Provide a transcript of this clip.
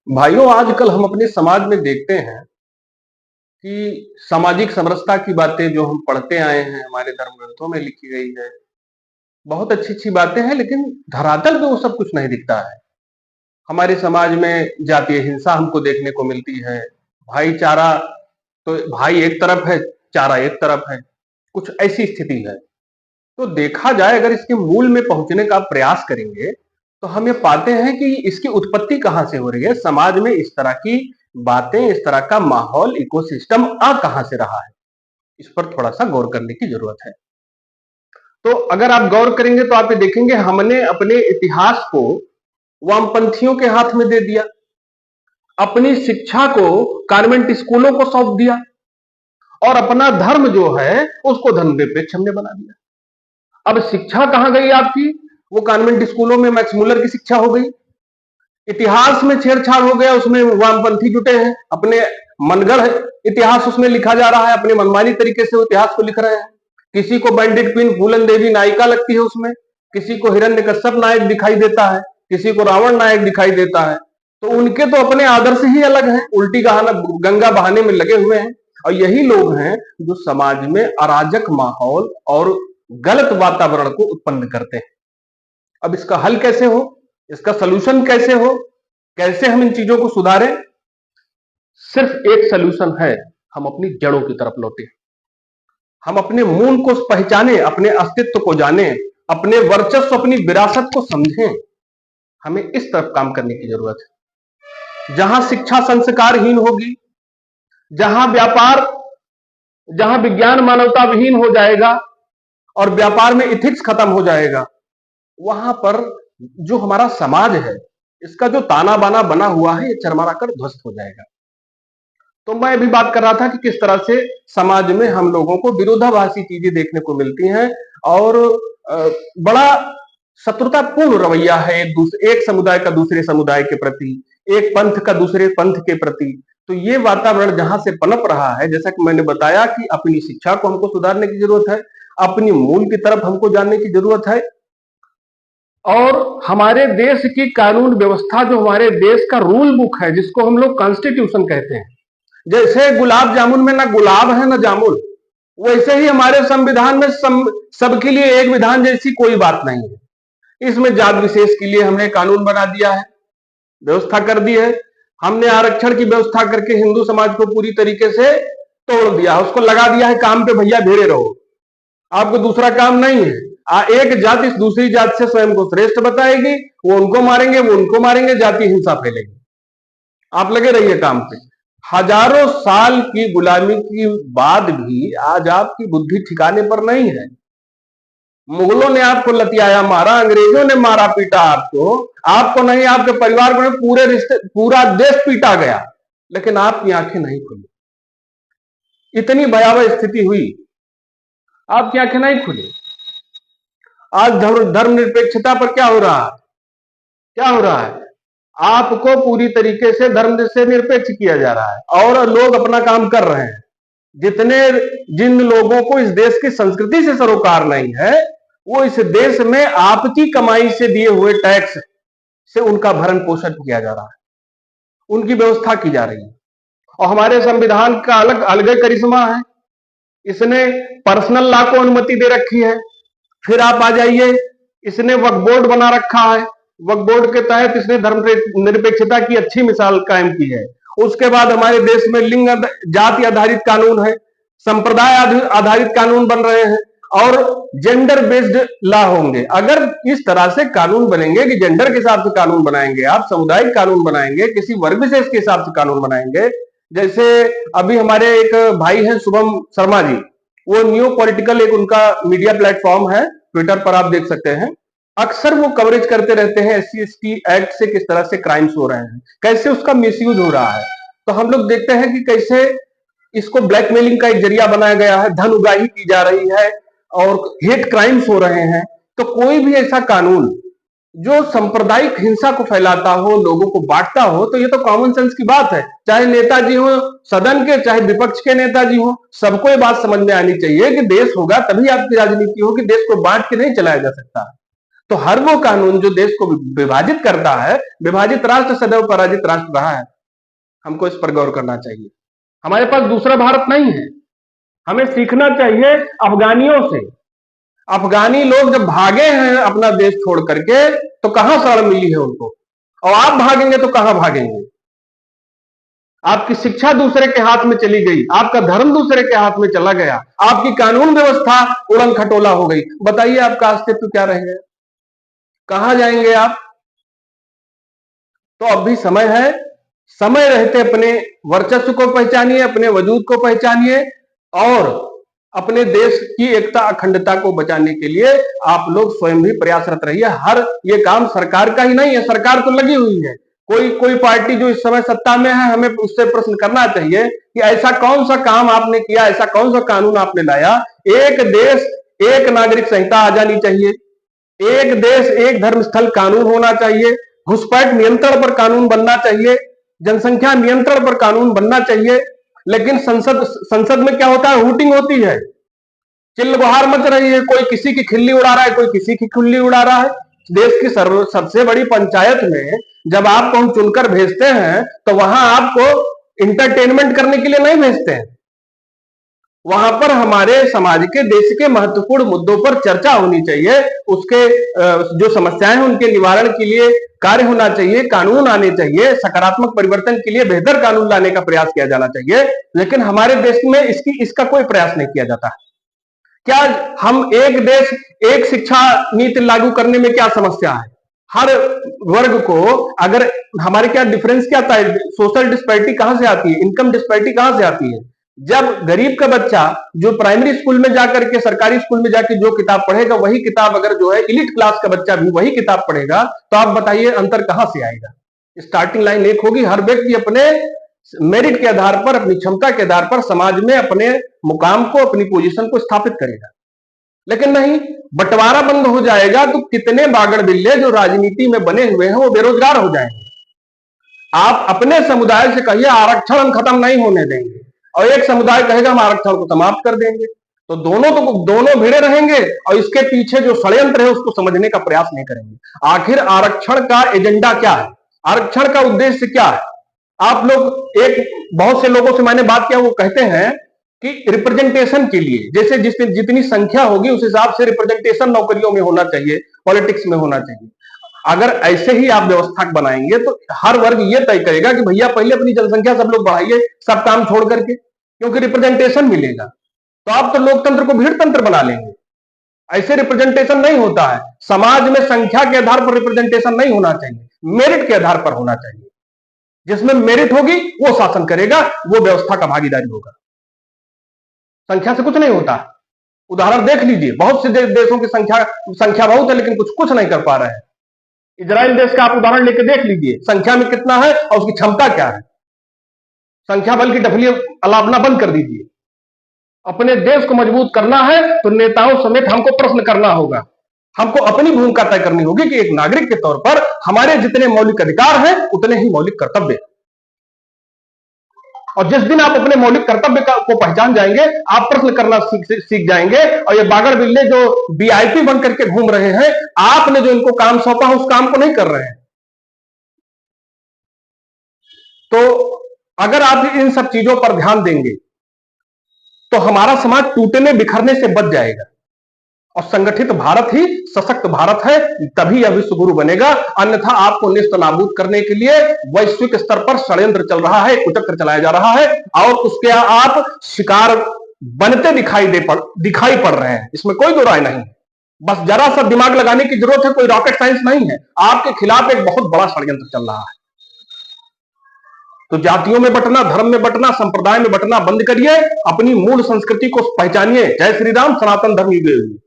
भाइयों, आजकल हम अपने समाज में देखते हैं कि सामाजिक समरसता की बातें जो हम पढ़ते आए हैं, हमारे धर्म ग्रंथों में लिखी गई है, बहुत अच्छी-अच्छी बातें हैं, लेकिन धरातल पे वो सब कुछ नहीं दिखता है। हमारे समाज में जातीय हिंसा हमको देखने को मिलती है, भाईचारा तो भाई एक तरफ है, चारा एक तरफ है, कुछ ऐसी स्थिति है। तो देखा जाए अगर इसके मूल में पहुंचने का प्रयास करेंगे तो हम ये पाते हैं कि इसकी उत्पत्ति कहां से हो रही है। समाज में इस तरह की बातें, इस तरह का माहौल, इकोसिस्टम आ कहां से रहा है, इस पर थोड़ा सा गौर करने की जरूरत है। तो अगर आप गौर करेंगे तो आप ये देखेंगे हमने अपने इतिहास को वामपंथियों के हाथ में दे दिया, अपनी शिक्षा को कॉन्वेंट स्कूलों को सौंप दिया और अपना धर्म जो है उसको धर्मनिरपेक्ष हमने बना दिया। अब शिक्षा कहां गई आपकी? वो कॉन्वेंट स्कूलों में मैक्स मुलर की शिक्षा हो गई। इतिहास में छेड़छाड़ हो गया, उसमें वामपंथी जुटे हैं, अपने मनगढ़ इतिहास उसमें लिखा जा रहा है, अपने मनमानी तरीके से इतिहास को लिख रहे हैं। किसी को बैंडिट क्वीन फूलन देवी नायिका लगती है उसमें, किसी को हिरण्यकश्यप नायक दिखाई देता है, किसी को रावण नायक दिखाई देता है। तो उनके तो अपने आदर्श ही अलग हैं, उल्टी गंगा बहाने में लगे हुए हैं। और यही लोग हैं जो समाज में अराजक माहौल और गलत वातावरण को उत्पन्न करते हैं। अब इसका हल कैसे हो, इसका सलूशन कैसे हो, कैसे हम इन चीजों को सुधारें? सिर्फ एक सलूशन है, हम अपनी जड़ों की तरफ लौटे, हम अपने मूल को पहचाने, अपने अस्तित्व को जाने, अपने वर्चस्व, अपनी विरासत को समझें। हमें इस तरफ काम करने की जरूरत है। जहां शिक्षा संस्कारहीन होगी, जहां व्यापार, जहां विज्ञान मानवता विहीन हो जाएगा और व्यापार में इथिक्स खत्म हो जाएगा, वहां पर जो हमारा समाज है, इसका जो ताना बाना बना हुआ है, ये चरमरा कर ध्वस्त हो जाएगा। तो मैं अभी बात कर रहा था कि किस तरह से समाज में हम लोगों को विरोधाभासी चीजें देखने को मिलती हैं और बड़ा शत्रुतापूर्ण रवैया है एक समुदाय का दूसरे समुदाय के प्रति, एक पंथ का दूसरे पंथ के प्रति। तो ये वातावरण जहां से पनप रहा है, जैसा कि मैंने बताया कि अपनी शिक्षा को हमको सुधारने की जरूरत है, अपनी मूल की तरफ हमको जानने की जरूरत है। और हमारे देश की कानून व्यवस्था, जो हमारे देश का रूल बुक है, जिसको हम लोग कॉन्स्टिट्यूशन कहते हैं, जैसे गुलाब जामुन में ना गुलाब है ना जामुन, वैसे ही हमारे संविधान में सबके लिए एक विधान जैसी कोई बात नहीं है। इसमें जात विशेष के लिए हमने कानून बना दिया है, व्यवस्था कर दी है। हमने आरक्षण की व्यवस्था करके हिंदू समाज को पूरी तरीके से तोड़ दिया, उसको लगा दिया है काम पे, भैया भिड़े रहो, आपको दूसरा काम नहीं है। एक जाति इस दूसरी जाति से स्वयं को श्रेष्ठ बताएगी, वो उनको मारेंगे, वो उनको मारेंगे, जाति हिंसा फैलेगी, आप लगे रहिए काम पे। हजारों साल की गुलामी के बाद भी आज आपकी बुद्धि ठिकाने पर नहीं है। मुगलों ने आपको लतियाया मारा, अंग्रेजों ने मारा पीटा आपको नहीं, आपके परिवार को, पूरे रिश्ते, पूरा देश पीटा गया, लेकिन आपकी आंखें नहीं खुली। इतनी भयावह स्थिति हुई, आपकी आंखें नहीं खुली। आज धर्मनिरपेक्षता पर क्या हो रहा है? क्या हो रहा है? आपको पूरी तरीके से धर्म से निरपेक्ष किया जा रहा है और लोग अपना काम कर रहे हैं। जिन लोगों को इस देश की संस्कृति से सरोकार नहीं है, वो इस देश में आपकी कमाई से दिए हुए टैक्स से उनका भरण पोषण किया जा रहा है, उनकी व्यवस्था की जा रही है। और हमारे संविधान का अलग करिश्मा है, इसने पर्सनल लॉ को अनुमति दे रखी है। फिर आप आ जाइए, इसने वक्फ बोर्ड बना रखा है, वक्फ बोर्ड के तहत इसने धर्म निरपेक्षता की अच्छी मिसाल कायम की है। उसके बाद हमारे देश में लिंग जाति आधारित कानून है, संप्रदाय आधारित कानून बन रहे हैं और जेंडर बेस्ड लॉ होंगे। अगर इस तरह से कानून बनेंगे कि जेंडर के हिसाब से कानून बनाएंगे, आप सामुदायिक कानून बनाएंगे, किसी वर्ग विशेष के हिसाब से कानून बनाएंगे, जैसे अभी हमारे एक भाई हैं शुभम शर्मा जी, वो न्यू पॉलिटिकल एक उनका मीडिया प्लेटफॉर्म है, ट्विटर पर आप देख सकते हैं, अक्सर वो कवरेज करते रहते हैं SC/ST एक्ट से किस तरह से क्राइम्स हो रहे हैं, कैसे उसका मिसयूज हो रहा है। तो हम लोग देखते हैं कि कैसे इसको ब्लैकमेलिंग का एक जरिया बनाया गया है, धन उगाही की जा रही है और हेट क्राइम्स हो रहे हैं। तो कोई भी ऐसा कानून जो सांप्रदायिक हिंसा को फैलाता हो, लोगों को बांटता हो, तो ये तो कॉमन सेंस की बात है। चाहे नेताजी हो सदन के, चाहे विपक्ष के नेताजी हो, सबको ये बात समझ में आनी चाहिए कि देश होगा तभी आपकी राजनीति होगी, देश को बांट के नहीं चलाया जा सकता। तो हर वो कानून जो देश को विभाजित करता है, विभाजित राष्ट्र सदैव पराजित राष्ट्र रहा है। हमको इस पर गौर करना चाहिए। हमारे पास दूसरा भारत नहीं है। हमें सीखना चाहिए अफगानियों से। अफगानी लोग जब भागे हैं अपना देश छोड़ करके, तो कहां शरण मिली है उनको, और आप भागेंगे तो कहां भागेंगे। आपकी शिक्षा दूसरे के हाथ में चली गई, आपका धर्म दूसरे के हाथ में चला गया, आपकी कानून व्यवस्था उड़न खटोला हो गई। बताइए आपका अस्तित्व क्या रहेगा, कहां जाएंगे आप। तो अब भी समय है, समय रहते अपने वर्चस्व को पहचानिए, अपने वजूद को पहचानिए, और अपने देश की एकता अखंडता को बचाने के लिए आप लोग स्वयं भी प्रयासरत रहिए। हर ये काम सरकार का ही नहीं है, सरकार तो लगी हुई है। कोई पार्टी जो इस समय सत्ता में है, हमें उससे प्रश्न करना चाहिए कि ऐसा कौन सा काम आपने किया, ऐसा कौन सा कानून आपने लाया। एक देश एक नागरिक संहिता आ जानी चाहिए, एक देश एक धर्मस्थल कानून होना चाहिए, घुसपैठ नियंत्रण पर कानून बनना चाहिए, जनसंख्या नियंत्रण पर कानून बनना चाहिए। लेकिन संसद में क्या होता है, हूटिंग होती है, चिल्लबहार मच रही है, कोई किसी की खिल्ली उड़ा रहा है, कोई किसी की खिल्ली उड़ा रहा है। देश की सबसे बड़ी पंचायत में जब आपको हम चुनकर भेजते हैं, तो वहां आपको इंटरटेनमेंट करने के लिए नहीं भेजते हैं। वहां पर हमारे समाज के देश के महत्वपूर्ण मुद्दों पर चर्चा होनी चाहिए, उसके जो समस्याएं हैं उनके निवारण के लिए कार्य होना चाहिए, कानून आने चाहिए, सकारात्मक परिवर्तन के लिए बेहतर कानून लाने का प्रयास किया जाना चाहिए। लेकिन हमारे देश में इसका कोई प्रयास नहीं किया जाता। क्या हम एक देश एक शिक्षा नीति लागू करने में क्या समस्या है। हर वर्ग को अगर हमारे क्या डिफरेंस क्या आता है, सोशल डिस्पैरिटी कहां से आती है, इनकम डिस्पैरिटी कहां से आती है। जब गरीब का बच्चा जो प्राइमरी स्कूल में जाकर के सरकारी स्कूल में जाकर जो किताब पढ़ेगा, वही किताब अगर जो है इलीट क्लास का बच्चा भी वही किताब पढ़ेगा, तो आप बताइए अंतर कहां से आएगा। स्टार्टिंग लाइन एक होगी, हर व्यक्ति अपने मेरिट के आधार पर, अपनी क्षमता के आधार पर समाज में अपने मुकाम को, अपनी पोजीशन को स्थापित करेगा। लेकिन नहीं, बंटवारा बंद हो जाएगा तो कितने बागड़ बिल्ले जो राजनीति में बने हुए हैं वो बेरोजगार हो जाएंगे। आप अपने समुदाय से कहिए आरक्षण हम खत्म नहीं होने देंगे, और एक समुदाय कहेगा हम आरक्षण को समाप्त कर देंगे, तो दोनों भिड़े रहेंगे और इसके पीछे जो षड्यंत्र है उसको समझने का प्रयास नहीं करेंगे। आखिर आरक्षण का एजेंडा क्या है, आरक्षण का उद्देश्य क्या है। आप लोग, एक बहुत से लोगों से मैंने बात किया, वो कहते हैं कि रिप्रेजेंटेशन के लिए, जैसे जितनी संख्या होगी उस हिसाब से रिप्रेजेंटेशन नौकरियों में होना चाहिए, पॉलिटिक्स में होना चाहिए। अगर ऐसे ही आप व्यवस्था बनाएंगे तो हर वर्ग ये तय करेगा कि भैया पहले अपनी जनसंख्या सब लोग बढ़ाइए, सब काम छोड़ करके, क्योंकि रिप्रेजेंटेशन मिलेगा। तो आप तो लोकतंत्र को भीड़ तंत्र बना लेंगे। ऐसे रिप्रेजेंटेशन नहीं होता है। समाज में संख्या के आधार पर रिप्रेजेंटेशन नहीं होना चाहिए, मेरिट के आधार पर होना चाहिए। जिसमें मेरिट होगी वो शासन करेगा, वो व्यवस्था का भागीदारी होगा। संख्या से कुछ नहीं होता। उदाहरण देख लीजिए, बहुत से देशों की संख्या बहुत है लेकिन कुछ नहीं कर पा रहे हैं। इजराइल देश का आप उदाहरण लेके देख लीजिए, संख्या में कितना है और उसकी क्षमता क्या है। संख्या बल की डफली अलापना बंद कर दीजिए। अपने देश को मजबूत करना है तो नेताओं समेत हमको प्रश्न करना होगा, हमको अपनी भूमिका तय करनी होगी कि एक नागरिक के तौर पर हमारे जितने मौलिक अधिकार हैं उतने ही मौलिक कर्तव्य। और जिस दिन आप अपने मौलिक कर्तव्य को पहचान जाएंगे, आप प्रश्न करना सीख जाएंगे। और ये बागड़ बिल्ले जो वीआईपी बन करके घूम रहे हैं, आपने जो इनको काम सौंपा उस काम को नहीं कर रहे हैं। तो अगर आप इन सब चीजों पर ध्यान देंगे तो हमारा समाज टूटने बिखरने से बच जाएगा। और संगठित भारत ही सशक्त भारत है, तभी यह विश्व गुरु बनेगा। अन्यथा आपको नेस्त नाबूद करने के लिए वैश्विक स्तर पर षड्यंत्र चल रहा है, कुचक्र चलाया जा रहा है, और उसके आप शिकार बनते दिखाई पड़ रहे हैं। इसमें कोई दो राय नहीं। बस जरा सा दिमाग लगाने की जरूरत है, कोई रॉकेट साइंस नहीं है। आपके खिलाफ एक बहुत बड़ा षड्यंत्र चल रहा है। तो जातियों में बंटना, धर्म में बंटना, संप्रदाय में बंटना बंद करिए, अपनी मूल संस्कृति को पहचानिए। जय श्री राम, सनातन धर्म की जय।